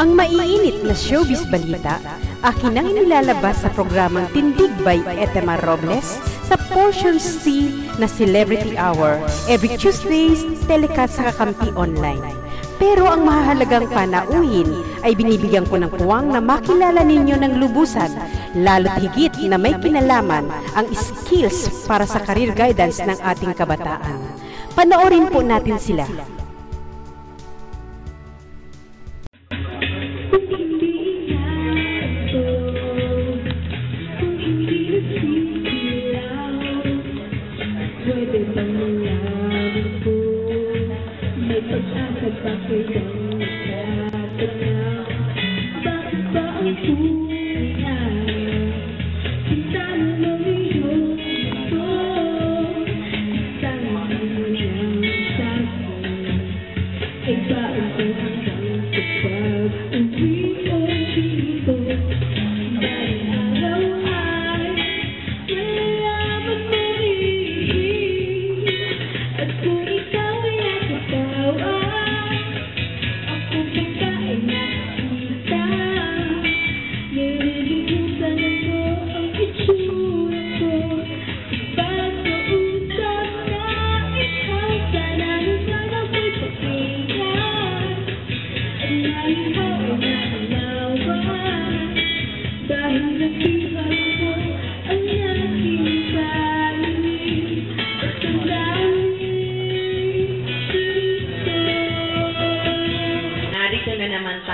Ang maiinit na showbiz balita, akin ang inilalabas sa programang Tindig by Etema Robles sa Portion C na Celebrity Hour every Tuesdays telecast sa Kakampi Online. Pero ang mahalagang panauhin ay binibigyan ko ng puwang na makilala ninyo ng lubusan, lalo't higit na may kinalaman ang skills para sa career guidance ng ating kabataan. Panoorin po natin sila.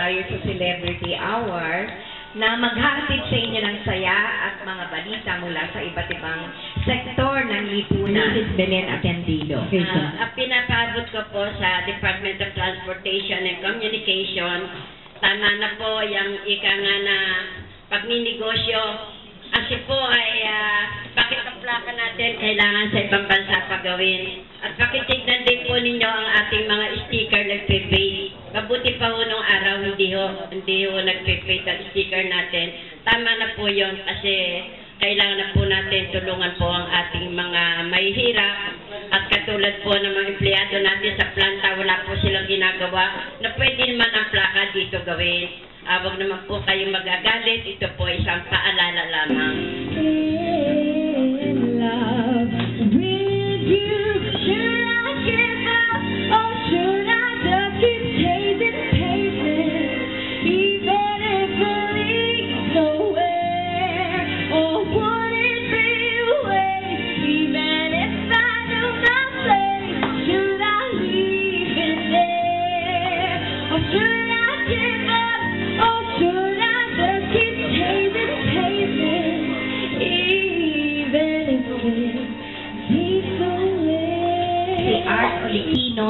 Sa Celebrity Hour na maghatid sa inyo ng saya at mga balita mula sa iba't ibang sektor ng lipunan. Mrs. Belen Atendido. Pinapabot ko po sa Department of Transportation and Communication. Tama na po yung ika nga na pagninegosyo. Kasi po ay pakikaplaka natin kailangan sa ibang bansa pagawin. At pakitignan din po ninyo ang ating mga sticker nagpe-pay. Mabuti pa ho nung araw hindi ho nagpe-pay ang sticker natin. Tama na po yun kasi kailangan na po natin tulungan po ang ating mga mahihirap. At katulad po ng mga empleyado natin sa planta, wala po silang ginagawa na pwede naman ang plaka dito gawin. Huwag naman po kayong magagalit. Ito po isang paalala lamang.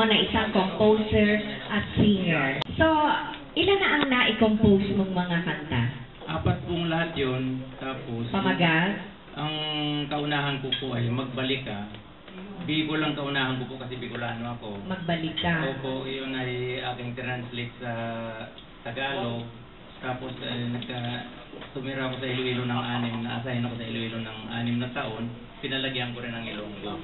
Na isang composer at singer. So, ilan na ang na-compose mong mga kanta? 4 pong lahat yun. Tapos, Pamagal? Ang kaunahan ko po ay Magbalik Ka. Bicol lang kaunahan ko po kasi Bicolano ako. Magbalik Ka. Opo, yun ay aking translate sa Tagalog. Tapos, tumira ako sa Iloilo ng 6, na-assign ako sa Iloilo ng 6 na taon. Pinalagyan ko rin ng Ilonggo.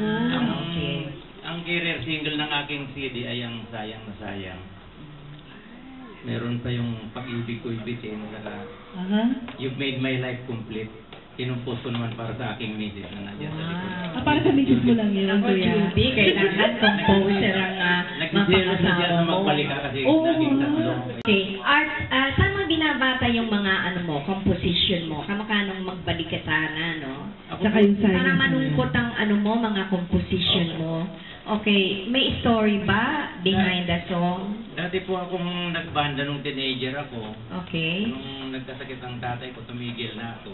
Okay. Ang career single ng aking CD ay ang Sayang na Sayang. Meron pa yung Pag-ibig ko'y bitin, saka You've Made My Life Complete. Kinumpos ko naman para sa aking misis na nandiyan sa likod. Para sa misis mo lang yun, kuya? Hindi, kailangan composer ang nagsiselos na Magbalik Ka kasi naging 3. Okay. Art, saan mo binabata yung mga composition mo? Kamakanong Magbalik Ka sana, no? Saka yung Sayang. Para manungkot ang mga composition mo. Okay, may story ba behind the song? Dati po akong nagbanda nung teenager ako. Okay. Nung nagkasakit ang tatay ko, tumigil na ako.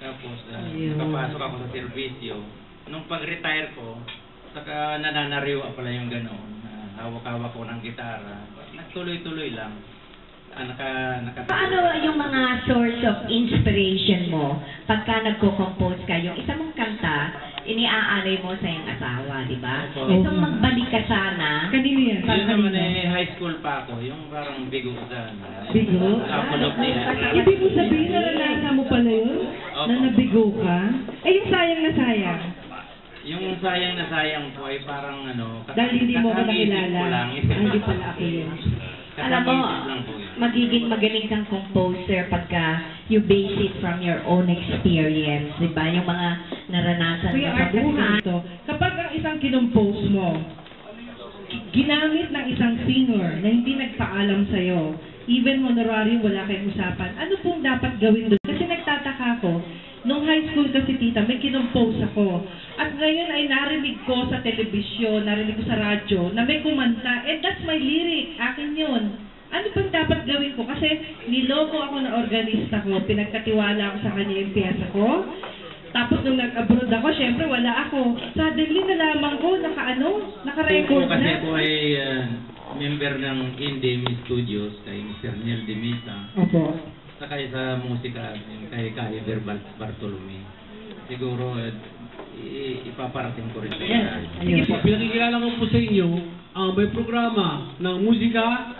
Tapos, nakapasok ako sa serbisyo. Nung pag-retire ko, saka nananariwa pala yung gano'n. Hawak-hawak ko ng gitara. Nagtuloy-tuloy lang. Paano yung mga source of inspiration mo pagka nagko-compose ka? Yung isa mong kanta, iniaalay mo sa iyong asawa, di ba? Itong Magbalik Ka sana. Kanino yan? Yun naman high school pa ako. Yung parang bigo sana. Bigo? Kapulog niya. Ibig mo sabihin na naranasan mo pala yun? Na nabigo ka? Yung Sayang na Sayang. Yung Sayang na Sayang po ay parang dahil hindi mo ka nakilala. ko lang. Hindi pala ako yun. Alam mo, Kasama-isip lang po yun. magiging magaling kang composer pagka you base it from your own experience, di ba? Yung mga naranasan mo Kuya sa Art, kasi buhay. ganito, kapag ang isang kinompose mo, ginamit ng isang singer na hindi nagpaalam sa'yo, even honorarium, wala kayong usapan, ano pong dapat gawin doon? Kasi nagtataka ko, nung high school kasi tita, may kinompose ako. At ngayon ay narinig ko sa telebisyon, narinig ko sa radyo, na may kumanta, and that's my lyric, akin yun. Ano bang dapat gawin ko? Kasi niloko ako ng organista ko, pinagkatiwala ako sa kanya yung piyesa ko. Tapos nung nag-abroad ako, syempre wala ako. Suddenly nalaman ko, naka-record Kasi na. ako ay member ng Indie Studios kay Mr. Neil De Mita. Opo. Saka sa musika kay Kaiber Bartolome. Siguro ipaparating ko rin sa Yes. Ayun. Pinakikilala ko po sa inyo ang may programa ng musika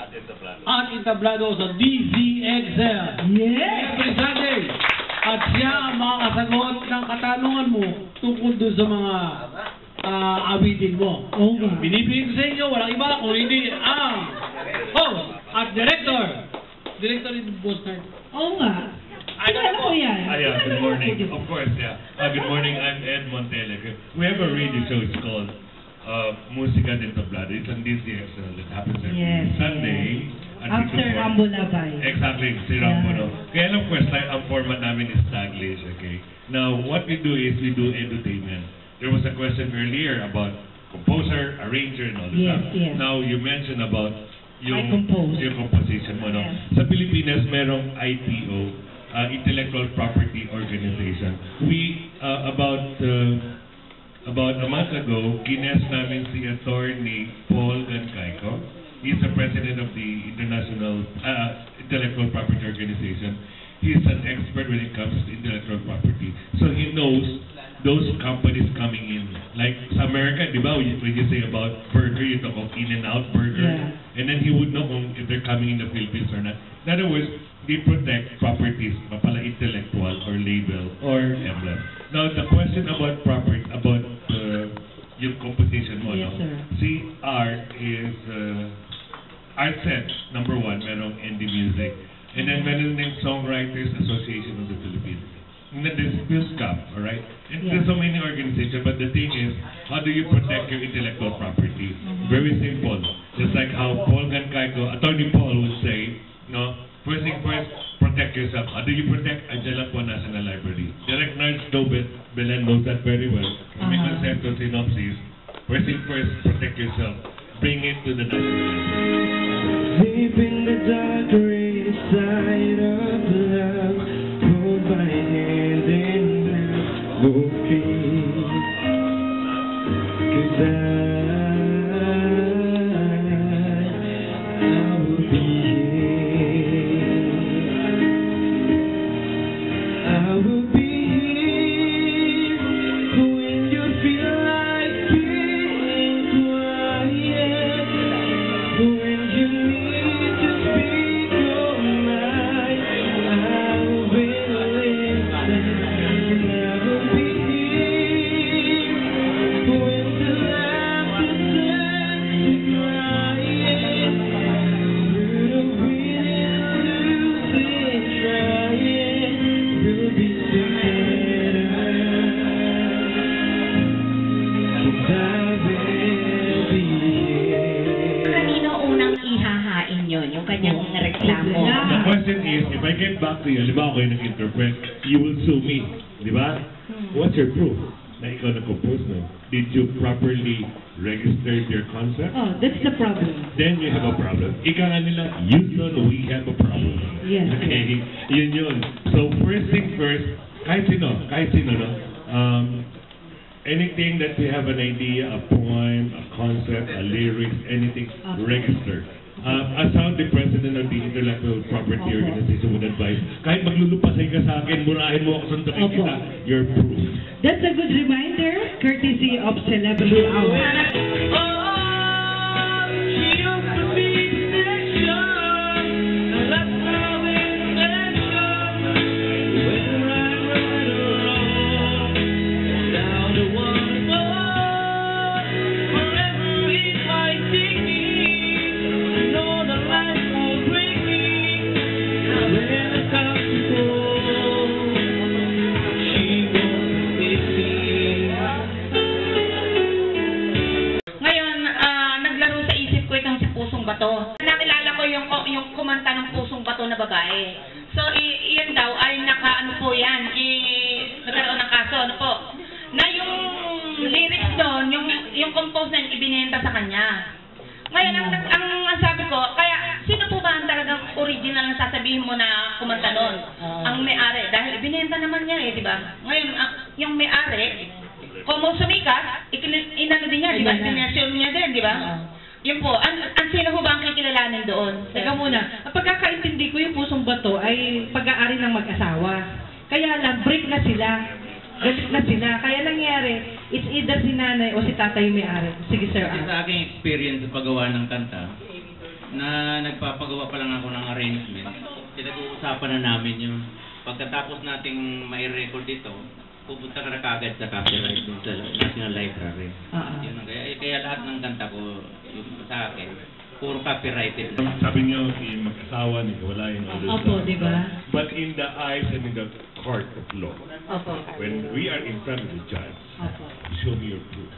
at entablado sa DZXL. Yes! Every Sunday. At siya ang makakasagot ng katanungan mo tungkol doon sa mga awitin mo. Oo nga. Binibigay ko sa inyo, walang iba kung hindi ang host at director. Director in Boston. Oo nga. Ano ko yan? Yeah, good morning. Of course, yeah. Good morning, I'm Ed Montele. We have a radio show, it's called Música de Tablado. It's on DZXL. It happens every Yes, Sunday. At After Rambo Labay. Exactly, si Rambo, no? Kaya lang, of course, ang format namin is Taglish, okay? Now, what we do is we do entertainment. There was a question earlier about composer, arranger, and all that Yes, stuff. yes. Now, you mentioned about I compose. yung composition mo, no? Yes. Sa Pilipinas, merong IPO, Intellectual Property Organization. We, about a month ago, gines namin si attorney Paul Gancayco. He's the president of the International Intellectual Property Organization. He's an expert when it comes to intellectual property. So he knows those companies coming in. Like sa America, di ba, when you say about burger, you talk of In-N-Out Burger. Yeah. And then he would know if they're coming in the Philippines or not. In other words, they protect properties, mapala intellectual or label or emblem. Now, the question about property, about yung composition mo, Yes, no? sir. CR is Art Set, number 1, merong indie music. And then meron ng Songwriters Association of the Philippines. And then there's PhilSCAP, alright? And there's so many organizations, but the thing is, how do you protect your intellectual property? Very simple. Just like how Paul Gancayco, Attorney Paul would say, no, first thing first, protect yourself. How do you protect? Andiyan po National Library. Direct Nurse Dobet, Belen knows that very well. May conceptual synopsis. First thing first, protect yourself. Bring it to the National Library. Deep in the dark grey side of love, hold my hand and now go free. 'Cause I will be here. I will be here when you feel like being quiet. When you need to speak your mind, I will listen. And I will be here when the laughter turns to crying. Through the winning, losing, trying, we'll be together. 'Cause I will be here. Kanino unang ihahain yun, yung kanyang reklamo? The question is, if I get back to you, halimbawa kayo nag-interpret, you will sue me. Di ba? What's your proof? Na ikaw nag-compose, no? Did you properly register your concept? Oh, that's the problem. Then you have a problem. Ika nga nila, you know we have a problem. Yes. Okay? Yun. So first thing first, kahit sino, no? Anything that we have an idea, a poem, a concept, a lyrics, anything, register. As I'm the president of the Intellectual Property Organization would advise, kahit maglulupasay ka sa akin, murahin mo ako sundukin Opo. kita, you're proof. That's a good reminder, courtesy of Celebrity Hour. Forever is my dignity. Know the life Bato. Nakilala ko yung kumanta ng Pusong Bato na babae. So, iyan daw ay nakaano po yan, nagkaroon ng kaso, ano po. Na yung lyrics doon, yung compose na ibinenta sa kanya. Ngayon, ang sabi ko, kaya sino po ba ang talagang original na sasabihin mo na kumanta noon? Ang may-ari, dahil ibinenta naman niya di ba? Ngayon, yung may-ari, kung sumikat, inano din niya, di ba? Dinasyon niya din, di ba? Yun po, ang sino ho ba ang kikilalanin doon? Teka muna, ang pagkakaintindi ko yung Pusong Bato ay pag-aari ng mag-asawa. Kaya lang, break na sila. Galit na sila. Kaya nangyari, it's either si nanay o si tatay yung may-ari. Sige, sir. Sa aking experience sa paggawa ng kanta, na nagpapagawa pa lang ako ng arrangement, pinag-uusapan na namin yung pagkatapos nating mai-record dito, pupunta ka na kagad sa copyright dun sa National Library. Yun ang kaya lahat ng kanta ko, yung sa akin, puro copyrighted. Sabi niyo, yung mag-asawa, wala yung other Opo, di ba? But in the eyes and in the court of law, Opo. when we are in front of the judge, Opo. show me your proof.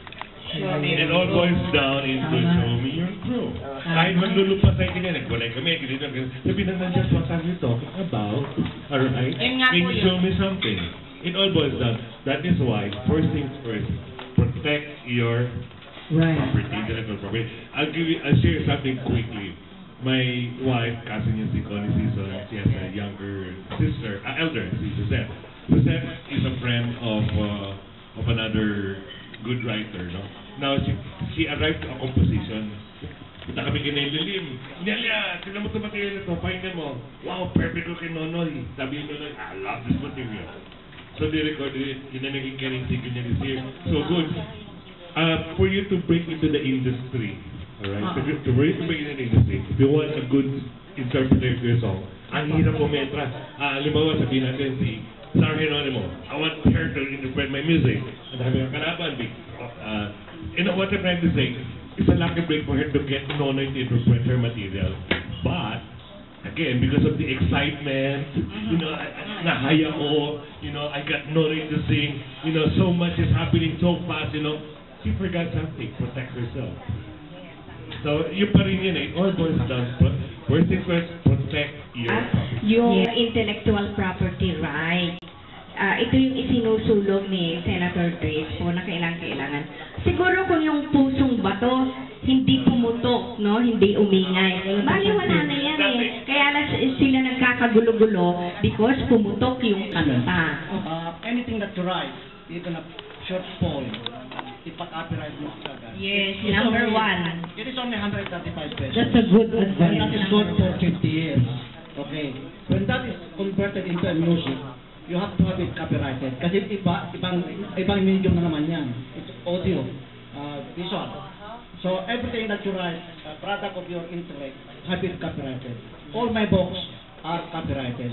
It all boils down into show me your proof. Kahit maglulupa sa ikin yan, nagwalay kami, ganito, sabi na nandiyan, what are you talking about? Alright? Can you show me something? It all boils down. That is why, first things first, protect your property, intellectual property. I'll share something quickly. My wife, cousin niya si Connie Season, she has a younger sister, elder, si Joseph. Joseph is a friend of another good writer, no? Now, she arrived to a composition. Punta kami kay Nelia, Nelia, tignan mo ito material ito, pakinggan mo. Wow, perfect ko kay Nonoy. Sabi ni Nonoy, I love this material. So they recorded it, yun na naging karinig niya this year. So good. For you to break into the industry, alright? To break into the industry, if you want a good interpreter of your song, ang hirap kumentra. Halimbawa, sabihin natin si Sarah Geronimo, I want her to interpret my music. Ang sabi ng kalaban, what I'm trying to say, it's a lucky break for her to get Nonoy to interpret her material. But, again, because of the excitement, nahaya ko, I got Nonoy to sing, so much is happening so fast, she forgot something, protect herself. So, yun pa rin yun all boils down. First things first, protect your property. Yung intellectual property right. Ito yung isinusulong ni Senator Grace po na kailangan. Siguro kung yung Pusong Bato, hindi pumutok, no? Hindi umingay. Maliwala na yan Kaya lang sila nagkakagulo-gulo because pumutok yung kanta. Anything that you write, even a short poem, ipa-copyright mo agad. Yes, number one. It is only 135 pesos. That's a good advice. And that is good for 50 years. Okay. When that is converted into a music, you have to have it copyrighted. Kasi ibang medium na naman yan. It's audio, visual. So everything that you write, product of your intellect, have it copyrighted. All my books are copyrighted.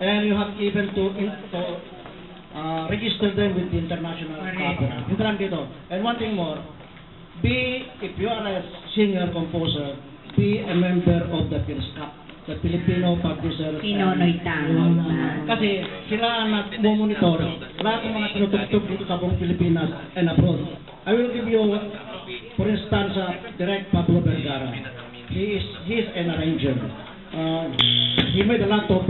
And you have even to register them with the international copyright. And one thing more, if you are a singer, composer, be a member of the PhilSCAP, the Filipino Publishers. Pinonoy Tangos. Kasi sila ang nag-monitor lahat ng mga tinutugtog dito sa buong Pilipinas and abroad. I will give you, for instance, Direct Pablo Vergara. He is an arranger. He made a lot of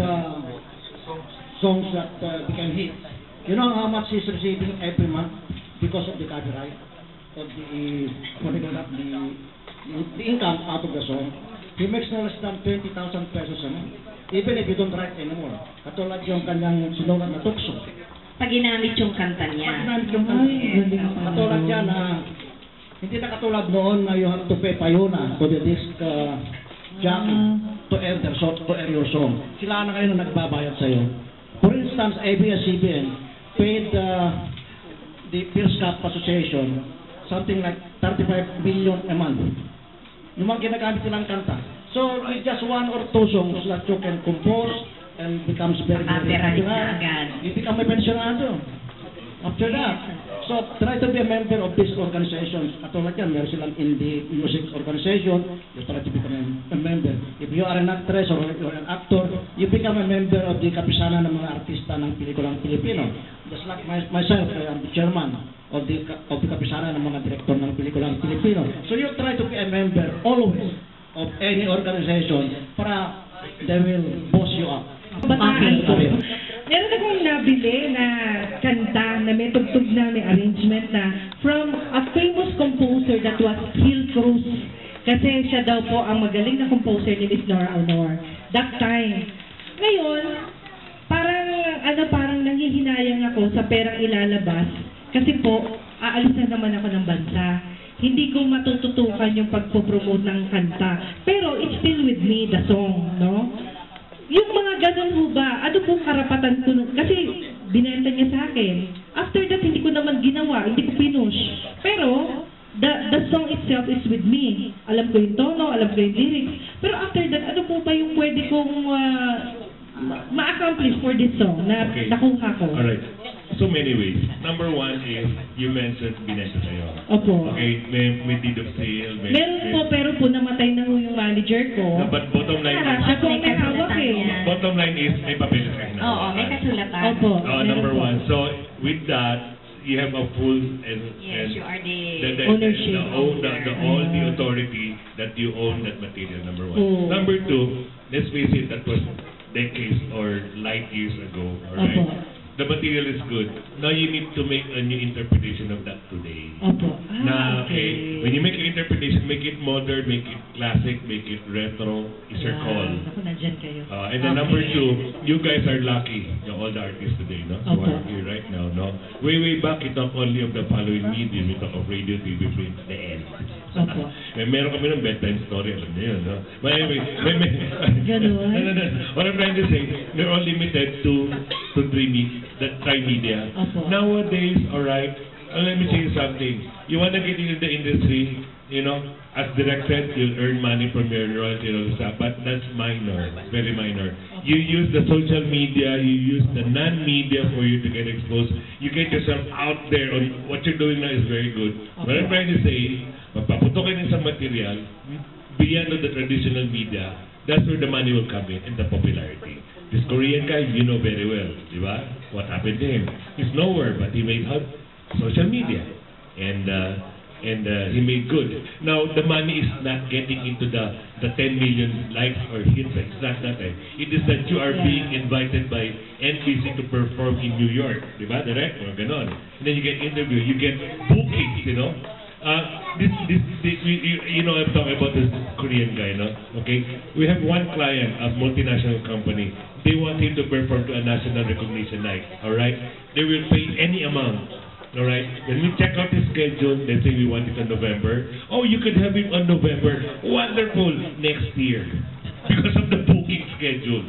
songs that became hits. You know how much he's receiving every month because of the copyright of the income out of the song. He makes no less than 20,000 pesos a month, even if you don't write anymore. Katulad yung kanyang sinulat na tukso. Pag ginamit yung kanta niya. Katulad yan na, hindi na katulad noon na you have to pay payuna to the disc jockey to air your song. Sila na kayo na nagbabayad sa'yo. For instance, ABS-CBN paid the PhilSCAP Association something like 35 billion a month. Yung mga ginagamit nilang kanta. So, with just one or two songs that you can compose and becomes very popular, you become a pensionado. After that. So, try to be a member of these organizations. Katulad yan, meron silang indie music organization, you try to become a member. If you are an actress or you are an actor, you become a member of the kapisanan ng mga artista ng pelikulang Pilipino. Just like myself, I am the chairman of the kapisanan ng mga direktor ng pelikulang Pilipino. So you try to be a member always. of any organization para they will boss you up. Bataan ko. Meron akong nabili na kanta na may tugtog na may arrangement na from a famous composer that was Gil Cruz. Kasi siya daw po ang magaling na composer ni Miss Nora Aunor. That time. Ngayon, parang nanghihinayang ako sa perang ilalabas kasi po, aalis na naman ako ng bansa. Hindi ko matututukan yung pagpo-promote ng kanta. Pero it's still with me, the song, no? Yung mga ganun ho ba, ano pong karapatan ko kasi binenta niya sa akin. After that, hindi ko naman ginawa, hindi ko pinush. Pero, the song itself is with me. Alam ko yung tono, alam ko yung lyrics. Pero after that, ano po ba yung pwede kong ma-accomplish for this song na nakuha ko? Alright. So many ways. Number one is, you mentioned binenta sa'yo. Opo. Okay, may deed of sale. Meron po, pero po namatay na yung manager ko. No, but bottom line is, Ako ang may hawak eh. bottom line is, may papeles ka na. Oo, may kasulatan. Opo. Number one. So, with that, you have a full and Yes, you are the ownership. all the authority that you own that material, number one. Number two, let's face it, that was decades or light years ago, alright? The material is good. Now you need to make a new interpretation of that today. Opo. Okay. When you make an interpretation, make it modern, make it classic, make it retro. It's your call. Ako nandyan kayo. And then number two, you guys are lucky, all the artists today, no? So Opo. are here right now, no? Way back, you talk only of the following medium. You talk of radio, TV, print, the end. Opo. Meron kami ng bedtime story, alam niyo yun, no? But anyway, Ganun. no. What I'm trying to say, we're all limited to tri-media. Opo. Nowadays, alright, let me say something. You want to get into the industry, you know, as directed, you'll earn money from your royalty and all this stuff, but that's minor, very minor. You use the social media, you use the non-media for you to get exposed. You get yourself out there on what you're doing now is very good. What I'm trying to say, magpaputokin sa material, beyond the traditional media, that's where the money will come in and the popularity. This Korean guy, you know very well, di ba? What happened to him? He's nowhere, but he made social media. And he made good. Now, the money is not getting into the 10 million likes or hits. It's not that. It is that you are being invited by NBC to perform in New York. Di ba? Direct or ganon. And then you get interview, you get bookings, you know. You know, I'm talking about this Korean guy, no? Okay? We have one client, a multinational company. They want him to perform to a national recognition night, alright? They will pay any amount, alright? When we check out his schedule, let's say we want it on November. Oh, you could have it on November. Wonderful! Next year. Because of the booking schedule.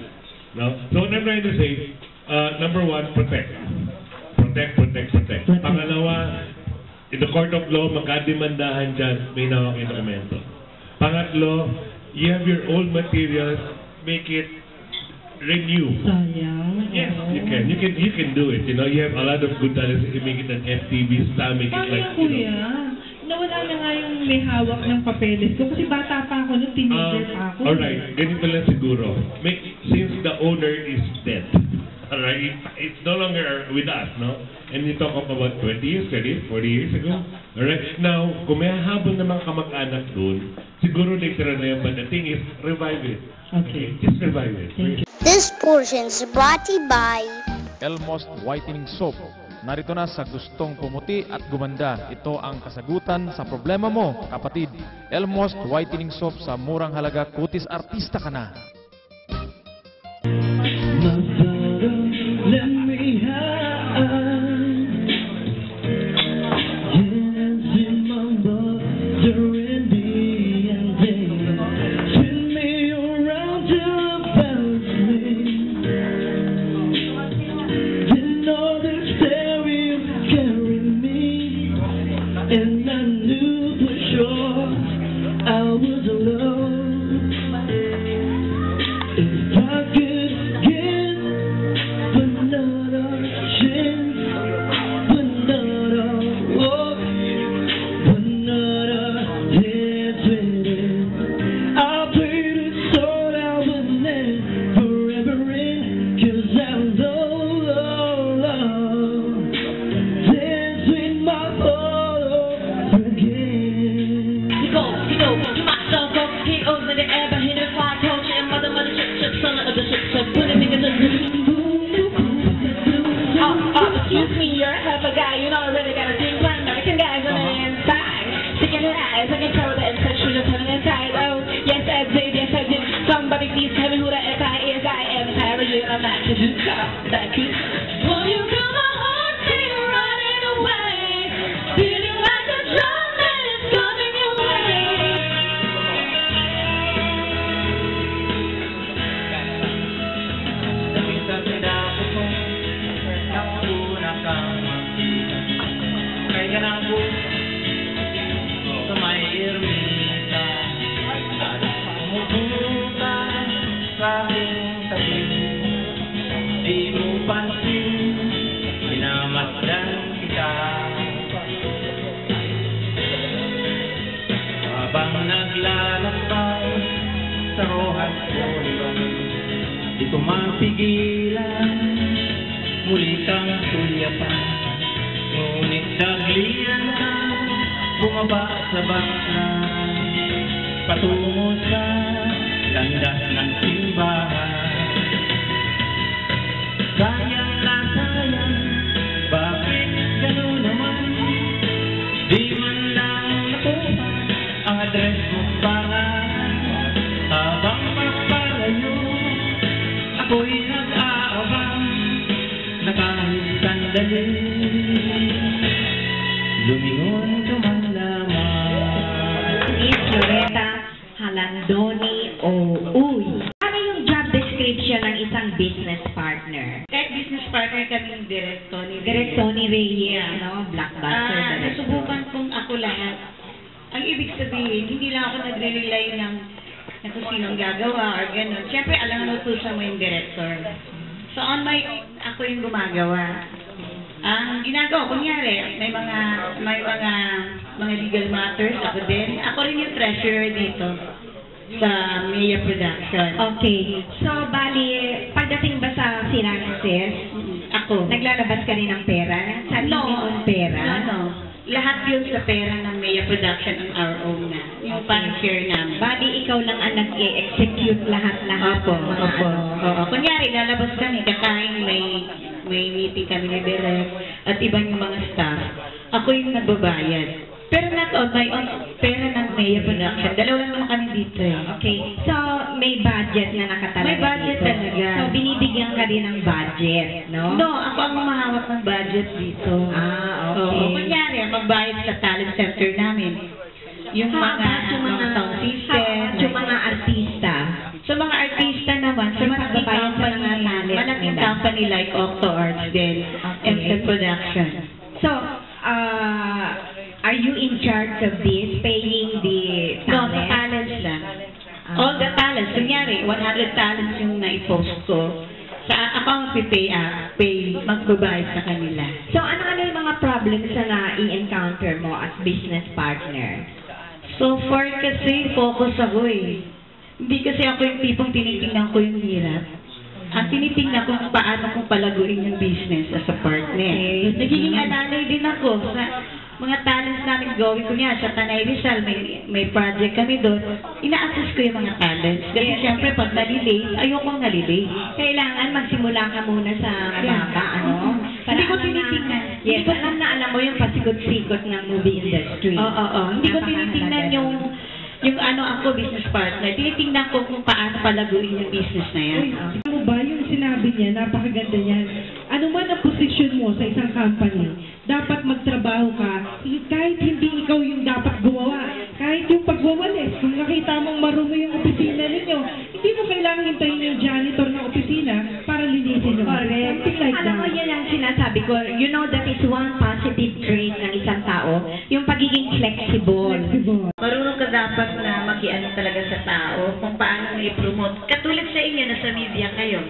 No? So what I'm trying to say, number one, protect. Protect. Pangalawa, in the court of law, magkademandahan dyan, may nawak yung dokumento. Pangatlo, you have your old materials, make it renew. Sayang. Yes, you can do it. You know, you have a lot of good talents. You can make it an FTV style, make it like, you know. Nawala na nga yung may hawak ng papeles ko kasi bata pa ako nung teenager pa ako. Alright, ganito lang siguro. Since the owner is dead, alright, it's no longer with us, no? And we talk about 20 years, 30, 40 years ago. Alright, now, kung may habol ng mga kamag-anak doon, siguro later na yun, but the thing is, revive it. Okay, just revive it. This portion is brought to you by Elmost Whitening Soap. Narito na sa gustong pumuti at gumanda. Ito ang kasagutan sa problema mo, kapatid. Elmost Whitening Soap sa murang halaga, kutis artista ka na. Let me hide. Yes, in my during the day. Spin me around till it bounce me. You know the stereo carry me, and I knew for sure I was alone. If I could get but no. please tell me who the F.I. is? I am tired of I'm not to do that. Will you feel my heart beat running away? Feeling like a drum that is coming your way. Minsan sinapit mo nang una kang magkita. Kaya na po sa may ermita at umubuka sa aking tabi. Di mo pansin, minamasdan kita. Habang naglalakbay sa rohas ulan, di ko mapigilan, muli kang sulyapan. Ngunit daglian ka, bumaba sa baklan, patungo sa landas ng simbahan. Sayang na sayang, bakit gano'n naman? Di man lang nakuha ang address mo pangalan. Habang papalayo, ako'y nag-aabang na kahit sandali, lumingon ka man lamang. Miss Loretta Halandoni o Uy. Ano yung job description ng isang business partner? Kahit business partner kaming Direk Tony Reyes, no? Blockbuster. Nasubukan kong ako lahat. Ang ibig sabihin, hindi lang ako nagre-rely ng kung sinong gagawa or gano'n. Siyempre, alam mo tusa mo yung director. So, on my own, ako yung gumagawa. Ang ginagawa, kunyari, may mga legal matters, ako din. Ako rin yung treasurer dito sa Mia Production. Okay. So, bali, pagdating ba sa finances, ako, naglalabas ka rin ng pera? Sarili mong pera? No. Lahat yun sa pera ng Mia Production ang our own na. Yung pan-share namin. Bali, ikaw lang ang nag-execute lahat-lahat. Opo. Kunyari, lalabas kami, kakain, may meeting kami ni Direk at ibang yung mga staff. Ako yung nagbabayad. Pero not on my own, pera ng Mia Production. Dalawa lang naman kami dito eh. Okay. So, may budget na nakatalaga May budget dito. talaga. So, binibigyan ka rin ng budget, no? No, ako ang mahawak ng budget dito. Okay. Kunyari, magbayad sa talent center namin. Yung mga sound system. Yung mga artista. Sa mga artista naman, sa malaking company, malaking company like Octo Arts din, MC Production. So, are you in charge of this, paying the talent? No, sa talents lang. All the talents. Kunyari, 100 talents yung na-post ko. Ako ang magbabayad sa kanila. So, ano yung mga problems na i-encounter mo as business partner? So far kasi, focus ako eh. Hindi kasi ako yung tipong tinitingnan ko yung hirap. Ang tinitingnan ko kung paano kong palaguin yung business as a partner. Okay. Nagiging alalay din ako sa mga talents namin gawin ko niya. Sa Tanay Rizal, may project kami doon. Ina-assess ko yung mga talents. Kasi syempre, pag nalilate, ayokong nalilate. Kailangan magsimula ka muna sa mababa, ano? Hindi ko tinitingnan. Yes, alam mo yung pasikot-sikot ng movie industry. Oo. Hindi ko tinitingnan yung ako, business partner. Tinitingnan ko kung paano palaguin yung business na yan. Alam mo ba, yung sinabi niya, napakaganda niyan. Ano man ang position mo sa isang company, dapat magtrabaho ka, kahit hindi ikaw yung dapat gumawa. Kahit yung pagwawalis, kung nakita mong marumi yung opisina ninyo, hindi mo kailangan hintayin yung janitor ng opisina para linisin yung Correct. something like that. Alam mo, yun ang sinasabi ko. You know that is one positive trait ng isang tao, yung pagiging flexible. Marunong ka dapat na mag-iano talaga sa tao kung paano mo i-promote. Katulad sa inyo, nasa media kayo.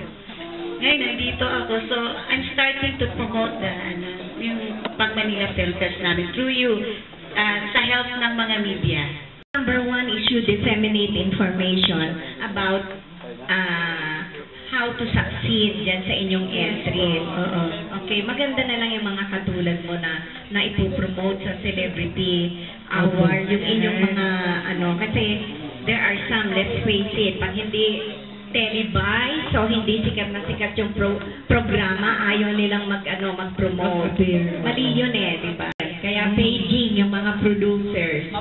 Ngayon, nandito ako. So, I'm starting to promote yung Pag Manila Film Fest namin through you, sa help ng mga media. Number one is you disseminate information about how to succeed dyan sa inyong entries. Okay, maganda na lang yung mga katulad mo na ipopromote sa celebrity award, yung inyong mga kasi there are some, let's face it, pag hindi televised, so hindi sikat na sikat yung programa, ayaw nilang mag-promote. Mali yun di ba? Kaya paging yung mga producers.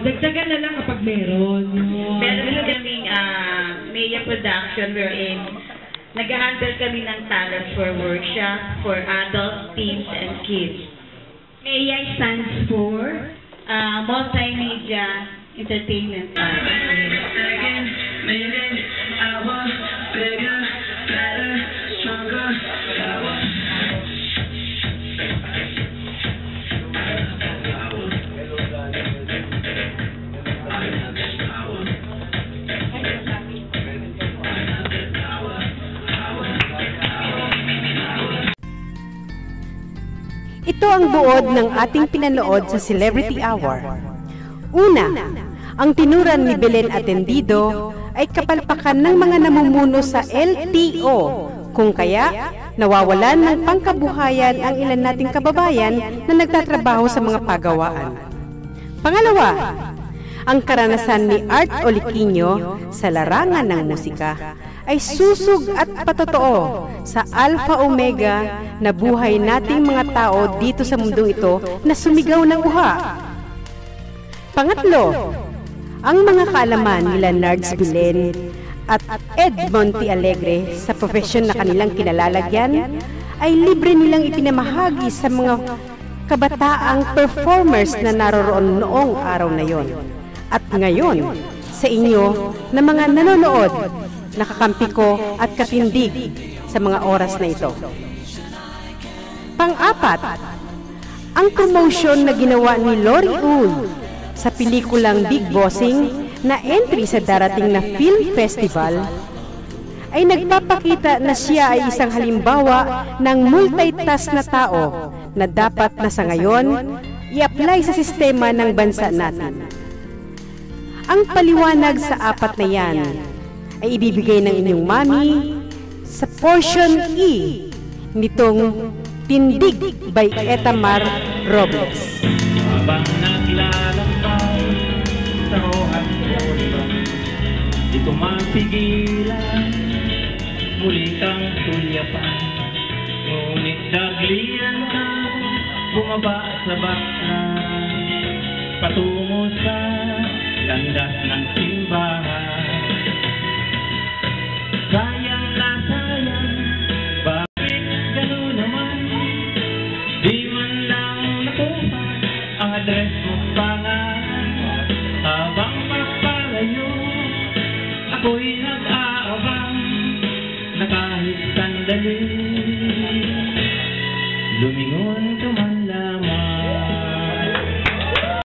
Dagdagan na lang kapag meron. Meron din kaming production wherein nag-handle kami ng talent for workshop for adults, teens, and kids. AEI stands for Multimedia Entertainment. Ito ang buod ng ating pinanood sa Celebrity Hour. Una, ang tinuran ni Belen Atendido ay kapalpakan ng mga namumuno sa LTO, kung kaya nawawalan ng pangkabuhayan ang ilan nating kababayan na nagtatrabaho sa mga pagawaan. Pangalawa, ang karanasan ni Art Oliquinho sa larangan ng musika ay susug at patotoo sa Alpha Omega na buhay nating mga tao dito sa mundong ito na sumigaw ng uha. Pangatlo, ang mga kaalaman nila Nards Belen at Ed Monte Alegre sa profesyon na kanilang kinalalagyan ay libre nilang ipinamahagi sa mga kabataang performers na naroroon noong araw na yon. At ngayon, sa inyo na mga nanonood, nakakampi ko at katindig sa mga oras na ito. Pang-apat, ang promotion na ginawa ni Lori Ull sa pelikulang Big Bossing na entry sa darating na film festival ay nagpapakita na siya ay isang halimbawa ng multitask na tao na dapat na sa ngayon i-apply sa sistema ng bansa natin. Ang paliwanag sa apat na yan ay ibibigay ng inyong mami sa portion E nitong Tindig by Etamar Robles. Habang naglalakbay sa rohan sa ulibang, di ko mapigilan, muli kang sulyapan. Ngunit daglian ka, bumaba sa baklan, patungo sa landas ng simbahan. Sayang na sayang, bakit gano'n naman? Di man lang nakuha ang address mo pangalan. Habang mapalayo, ako'y nag-aabang na kahit sandali